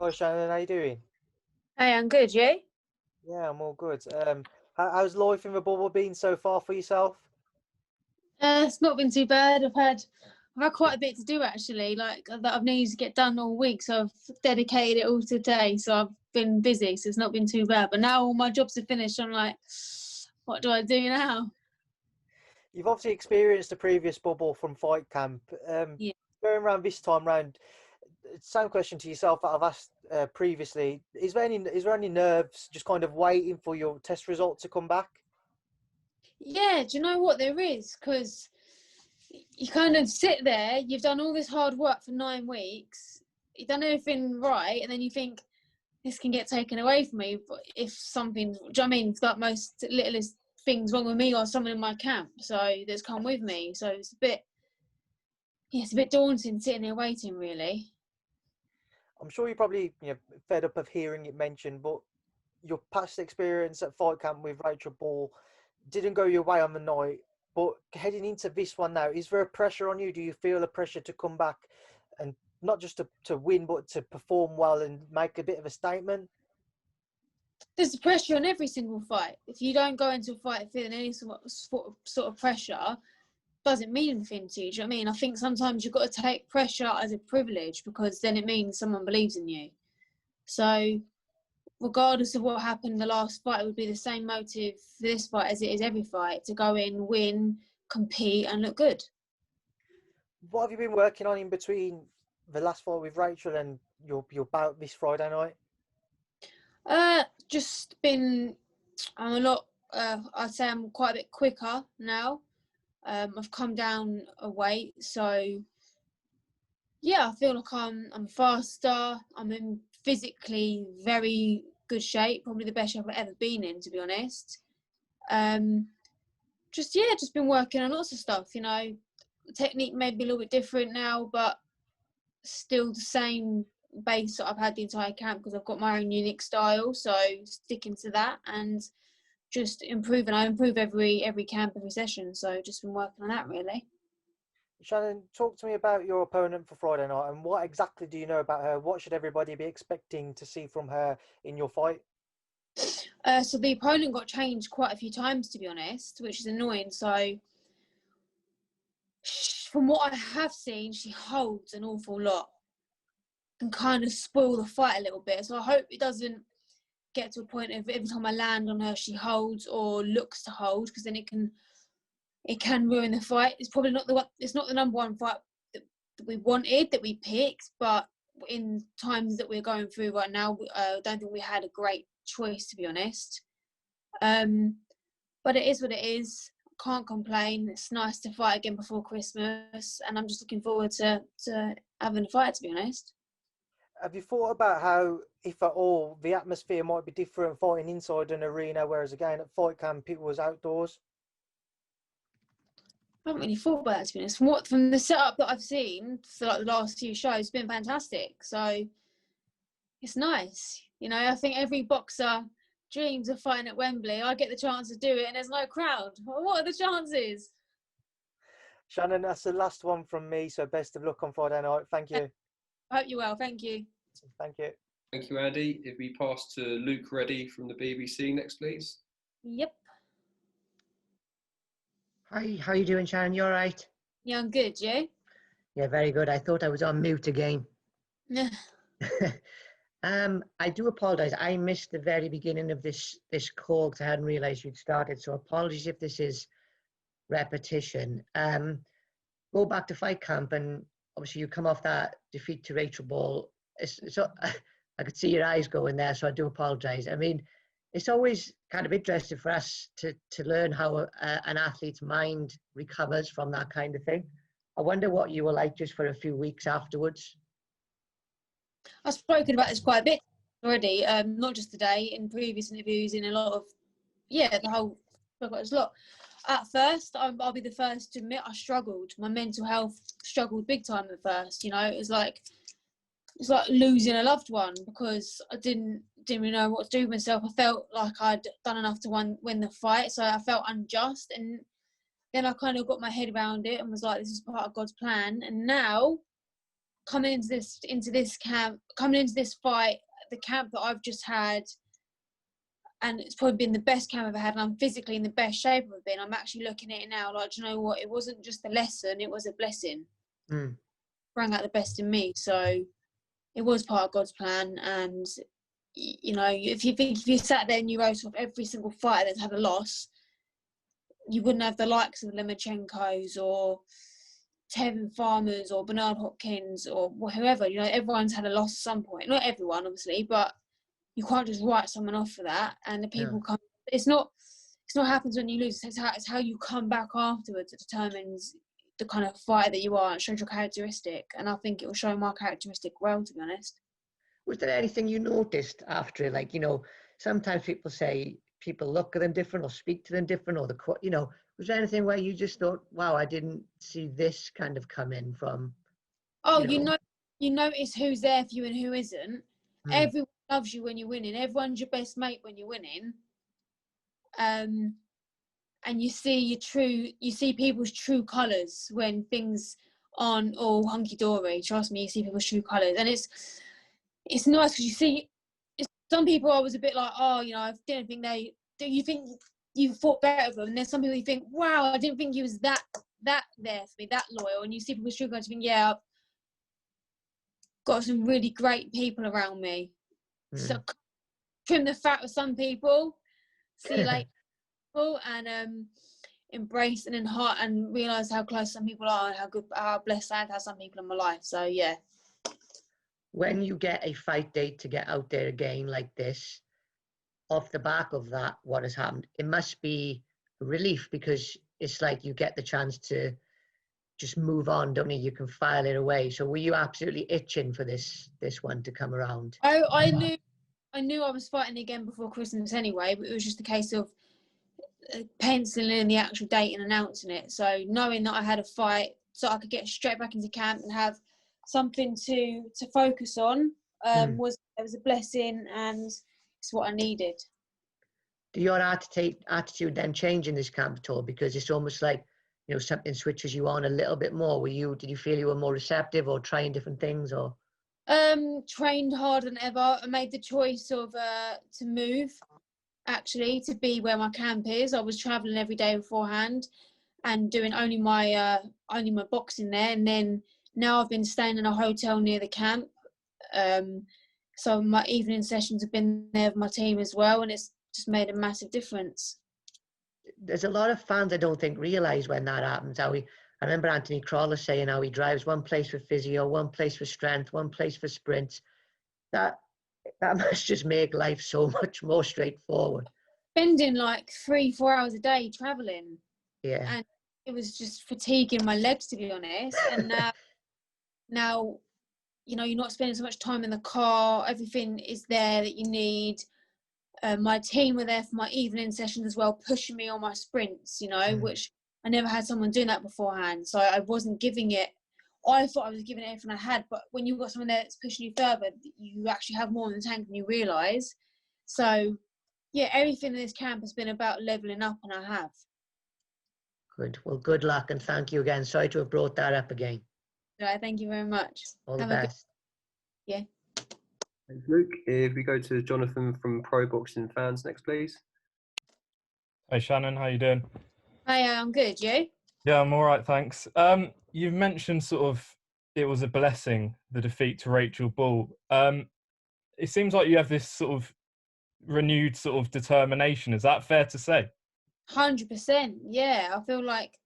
Hi Shannon, how you doing? Hey, I'm good, you? Yeah, I'm all good. How's life in the bubble been so far for yourself? It's not been too bad. I've had quite a bit to do actually, like that I've needed to get done all week. So I've dedicated it all today. So I've been busy, so it's not been too bad. But now all my jobs are finished. I'm like, what do I do now? You've obviously experienced the previous bubble from Fight Camp. Yeah. Going around this time round, same question to yourself that I've asked previously. Is there any nerves just kind of waiting for your test result to come back? Yeah, do you know what there is? Because you kind of sit there, you've done all this hard work for 9 weeks, you've done everything right, and then you think, this can get taken away from me but if something, do you know what I mean? It's like most littlest things wrong with me or someone in my camp that's come with me. So it's a bit daunting sitting there waiting, really. I'm sure you're probably fed up of hearing it mentioned, but your past experience at Fight Camp with Rachel Ball didn't go your way on the night. But heading into this one now, is there a pressure on you? Do you feel a pressure to come back and not just to win, but to perform well and make a bit of a statement? There's pressure on every single fight. If you don't go into a fight feeling any sort of pressure, doesn't mean anything to you. Do you know what I mean? I think sometimes you've got to take pressure as a privilege because then it means someone believes in you. So regardless of what happened in the last fight, it would be the same motive for this fight as it is every fight, to go in, win, compete and look good. What have you been working on in between the last fight with Rachel and your bout this Friday night? Just been, I'm a lot, I'd say I'm quite a bit quicker now. I've come down a weight, so yeah, I feel like I'm faster. I'm in physically very good shape, probably the best shape I've ever been in, to be honest. Just been working on lots of stuff. The technique may be a little bit different now, but still the same base that I've had the entire camp because I've got my own unique style. So sticking to that and just improving. I improve every camp, every session. So just been working on that really. Shannon, talk to me about your opponent for Friday night and what exactly do you know about her? What should everybody be expecting to see from her in your fight? So the opponent got changed quite a few times, to be honest, which is annoying. So from what I have seen, she holds an awful lot and kind of spoil the fight a little bit. So I hope it doesn't get to a point of every time I land on her, she holds or looks to hold, because then it can ruin the fight. It's probably not it's not the number one fight that we wanted, that we picked, but in times that we're going through right now, I don't think we had a great choice, to be honest. But it is what it is. Can't complain. It's nice to fight again before Christmas, and I'm just looking forward to having a fight, to be honest. Have you thought about how, if at all, the atmosphere might be different fighting inside an arena, whereas again at Fight Camp it was outdoors? I haven't really thought about that, to be honest. From the setup that I've seen for like the last few shows, it's been fantastic. So it's nice. I think every boxer dreams of fighting at Wembley. I get the chance to do it and there's no crowd. What are the chances? Shannon, that's the last one from me, so best of luck on Friday night. Thank you. I hope you're well. Thank you. Thank you. Thank you, Andy. If we pass to Luke Reddy from the BBC next, please. Yep. Hi, how you doing, Sharon? You all right? Yeah, I'm good. You? Yeah, very good. I thought I was on mute again. Yeah. I do apologise. I missed the very beginning of this call because I hadn't realised you'd started. So apologies if this is repetition. Go back to Fight Camp, and obviously you come off that defeat to Rachel Ball. So I could see your eyes going there. So I do apologise. I mean, it's always kind of interesting for us to learn how an athlete's mind recovers from that kind of thing. I wonder what you were like just for a few weeks afterwards. I've spoken about this quite a bit already, not just today, in previous interviews, in a lot of, the whole, I've got this lot. At first, I'll be the first to admit I struggled. My mental health struggled big time at first. It was like losing a loved one because I didn't really know what to do with myself. I felt like I'd done enough to win the fight, so I felt unjust. And then I kind of got my head around it and was like, this is part of God's plan. And now coming into this camp, coming into this fight, the camp that I've just had, and it's probably been the best camp I've ever had, and I'm physically in the best shape I've been. I'm actually looking at it now like, do you know what? It wasn't just a lesson; it was a blessing. Bring out the best in me, so it was part of God's plan. And you know, if you sat there and you wrote off every single fighter that's had a loss, you wouldn't have the likes of the Lomachenko's or Tevin Farmers or Bernard Hopkins or whoever. You know, everyone's had a loss at some point. Not everyone, obviously, but you can't just write someone off for that. And the people come. It's not happens when you lose. It's how you come back afterwards that determines the kind of fighter that you are. It shows your characteristic, and I think it will show my characteristic well, to be honest. Was there anything you noticed after, like, you know, sometimes people say people look at them different or speak to them different, or you know, was there anything where you just thought, wow, I didn't see this kind of come in from? Oh, you notice who's there for you and who isn't. Everyone loves you when you're winning. Everyone's your best mate when you're winning. And you see people's true colours when things aren't all hunky dory. Trust me, you see people's true colours, and it's nice because you see. Some people I was a bit like, oh, you know, I didn't think you think you fought better with them, and there's some people you think, wow, I didn't think he was that there for me, that loyal. And you see people's true colours, you think, yeah, I've got some really great people around me. So trim the fat with some people, see you later, and embrace and heart and realise how close some people are and how blessed I am to have some people in my life. So yeah. When you get a fight date to get out there again like this, off the back of that, what has happened, it must be a relief, because it's like you get the chance to just move on, don't you? You can file it away. So were you absolutely itching for this one to come around? I knew I was fighting again before Christmas anyway, but it was just a case of penciling in the actual date and announcing it. So knowing that I had a fight, so I could get straight back into camp and have something to focus on, was a blessing, and it's what I needed. Do your attitude then change in this camp at all? Because it's almost like, you know, something switches you on a little bit more. Did you feel you were more receptive or trying different things, or? Trained harder than ever. I made the choice of to move, actually, to be where my camp is. I was traveling every day beforehand and doing only my boxing there, and then now I've been staying in a hotel near the camp. So my evening sessions have been there with my team as well, and it's just made a massive difference. There's a lot of fans I don't think realise when that happens. I remember Anthony Crawler saying how he drives one place for physio, one place for strength, one place for sprints. That must just make life so much more straightforward. Spending like 3-4 hours a day travelling. Yeah. And it was just fatiguing my legs, to be honest. And now, you know, you're not spending so much time in the car. Everything is there that you need. My team were there for my evening sessions as well, pushing me on my sprints, you know, which I never had someone doing that beforehand. So I wasn't giving it. I thought I was giving it everything I had, but when you've got someone there that's pushing you further, you actually have more in the tank than you realise. So, yeah, everything in this camp has been about levelling up, and I have. Good. Well, good luck, and thank you again. Sorry to have brought that up again. Right, thank you very much. All the best. Yeah. Thanks, Luke. If we go to Jonathan from Pro Boxing Fans next, please. Hey Shannon, how you doing? Hi, I'm good. You? Yeah, I'm all right, thanks. You've mentioned sort of it was a blessing, the defeat to Rachel Ball. It seems like you have this sort of renewed sort of determination. Is that fair to say? 100%. Yeah, I feel like,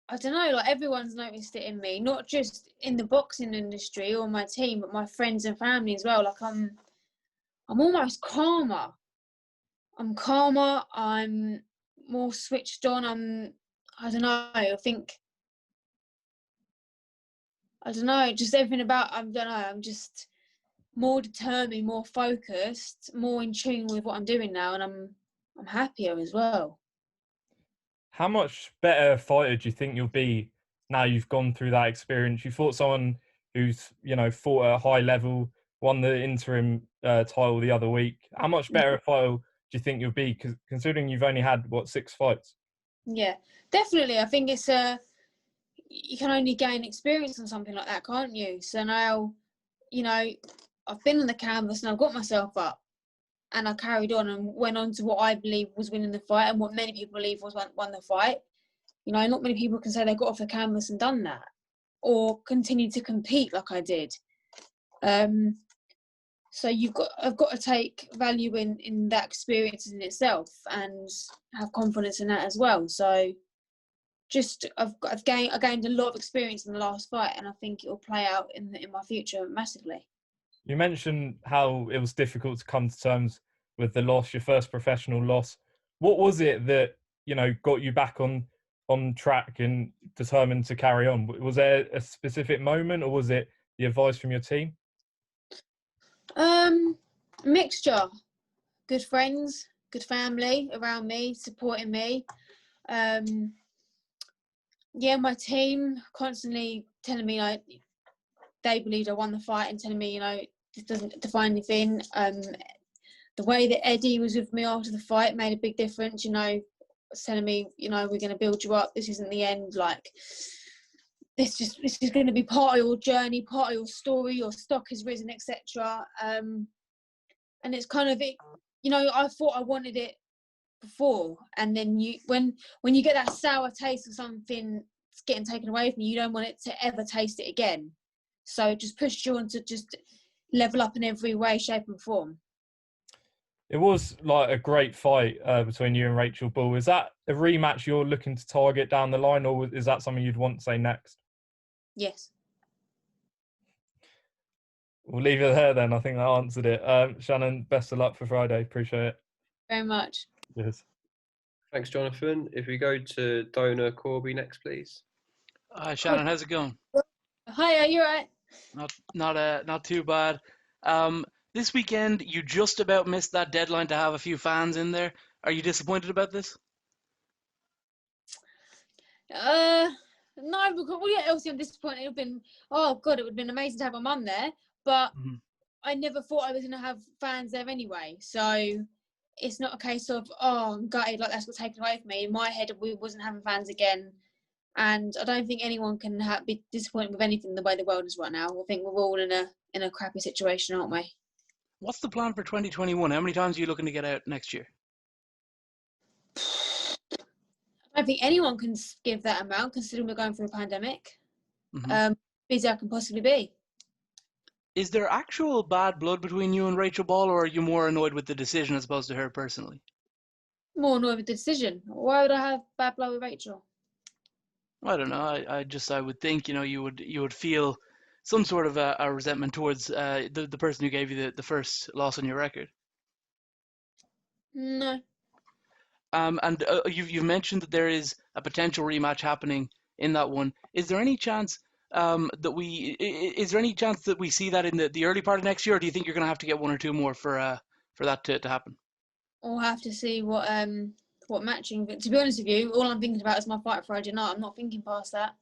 I don't know, like everyone's noticed it in me, not just in the boxing industry or my team, but my friends and family as well. Like I'm almost calmer. I'm calmer. I'm more switched on. I don't know. Just everything about, I don't know. I'm just more determined, more focused, more in tune with what I'm doing now, and I'm happier as well. How much better fighter do you think you'll be now you've gone through that experience? You fought someone who's, you know, fought at a high level, won the interim title the other week. How much better a fighter do you think you'll be, considering you've only had, 6 fights? Yeah, definitely. I think it's you can only gain experience on something like that, can't you? So now, you know, I've been on the canvas and I've got myself up, and I carried on and went on to what I believe was winning the fight and what many people believe was won the fight. You know, not many people can say they got off the canvas and done that, or continued to compete like I did. So I've got to take value in that experience in itself and have confidence in that as well. So I gained a lot of experience in the last fight, and I think it will play out in my future massively. You mentioned how it was difficult to come to terms with the loss, your first professional loss. What was it that, you know, got you back on track and determined to carry on? Was there a specific moment, or was it the advice from your team? Mixture. Good friends, good family around me, supporting me. My team constantly telling me, like, they believed I won the fight and telling me, you know, this doesn't define anything. The way that Eddie was with me after the fight made a big difference, you know, telling me, you know, we're going to build you up. This isn't the end. Like, this is going to be part of your journey, part of your story. Your stock has risen, etc. And it's kind of it. You know, I thought I wanted it before, and then when you get that sour taste of something that's getting taken away from you, you don't want it to ever taste it again. So it just pushed you on to just level up in every way, shape, and form. It was like a great fight between you and Rachel Bull. Is that a rematch you're looking to target down the line, or is that something you'd want to say next? Yes. We'll leave it there then. I think that answered it. Shannon, best of luck for Friday. Appreciate it. Very much. Cheers. Thanks, Jonathan. If we go to Donna Corby next, please. Hi, Shannon. How's it going? Hiya, you right? Not too bad. This weekend, you just about missed that deadline to have a few fans in there. Are you disappointed about this? No, because obviously I'm disappointed. It would have been amazing to have my mum there, but I never thought I was going to have fans there anyway. So it's not a case of, I'm gutted, like that's what's taken away from me. In my head, we wasn't having fans again. And I don't think anyone can be disappointed with anything the way the world is right now. I think we're all in a crappy situation, aren't we? What's the plan for 2021? How many times are you looking to get out next year? I don't think anyone can give that amount, considering we're going through a pandemic. Busy I can possibly be. Is there actual bad blood between you and Rachel Ball, or are you more annoyed with the decision as opposed to her personally? More annoyed with the decision. Why would I have bad blood with Rachel? I don't know. I would think, you know, you would feel some sort of a resentment towards the person who gave you the first loss on your record. No. And you've mentioned that there is a potential rematch happening in that one. Is there any chance that we see that in the early part of next year, or do you think you're going to have to get one or two more for that to happen? We'll have to see what matching. But to be honest with you, all I'm thinking about is my fight Friday night. I'm not thinking past that.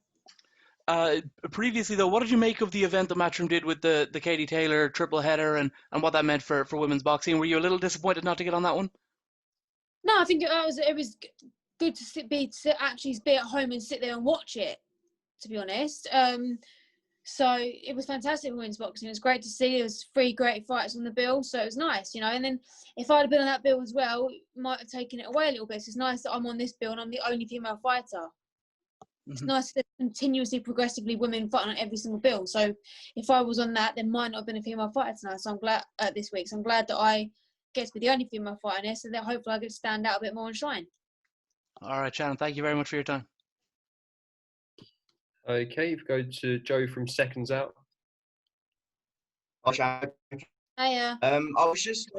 Previously, though, what did you make of the event that Matchroom did with the Katie Taylor triple header and what that meant for women's boxing? Were you a little disappointed not to get on that one? No, I think it was good to actually be at home and sit there and watch it, to be honest. So it was fantastic for women's boxing. It was great to see. There was 3 great fights on the bill, so it was nice, you know. And then if I'd have been on that bill as well, it might have taken it away a little bit. So it's nice that I'm on this bill and I'm the only female fighter. It's nice that continuously, progressively women fighting on every single bill. So if I was on that, there might not have been a female fighter tonight. So I'm glad this week. So I'm glad that I get to be the only female fighter in there, so that hopefully I get to stand out a bit more and shine. All right, Shannon. Thank you very much for your time. Okay, if we go to Joe from Seconds Out. Hi, Shannon. Hiya. I was just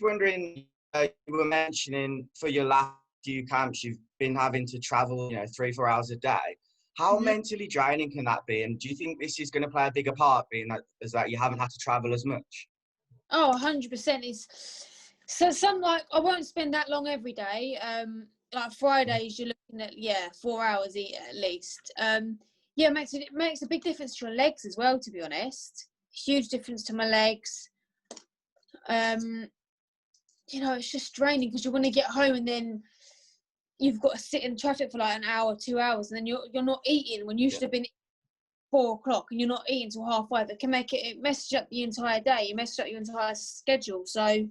wondering, you were mentioning for your last few camps, you've been having to travel, 3-4 hours a day. How mentally draining can that be? And do you think this is going to play a bigger part, being that you haven't had to travel as much? Oh, 100%. So I won't spend that long every day. Like Fridays, you're looking at 4 hours at least. It makes a big difference to your legs as well. To be honest, huge difference to my legs. It's just draining because you want to get home and then you've got to sit in traffic for like an hour, 2 hours, and then you're not eating when you should have been 4 o'clock, and you're not eating till 5:30. It can it messes up the entire day. It messes up your entire schedule. So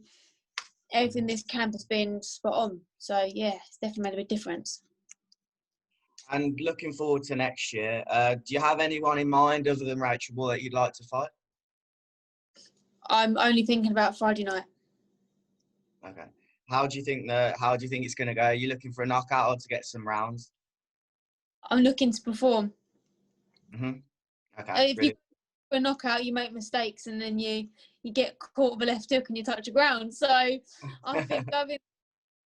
everything this camp has been spot on. So yeah, it's definitely made a big difference. And looking forward to next year, do you have anyone in mind other than Rachel Ball that you'd like to fight? I'm only thinking about Friday night. Okay. How do you think it's going to go? Are you looking for a knockout or to get some rounds? I'm looking to perform. Okay. If you for a knockout, you make mistakes, and then you get caught with a left hook and you touch the ground. So I think going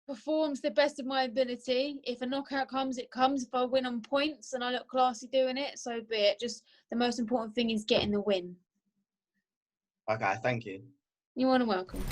performs the best of my ability. If a knockout comes, it comes. If I win on points and I look classy doing it, so be it. Just the most important thing is getting the win. Okay, thank you. You're welcome.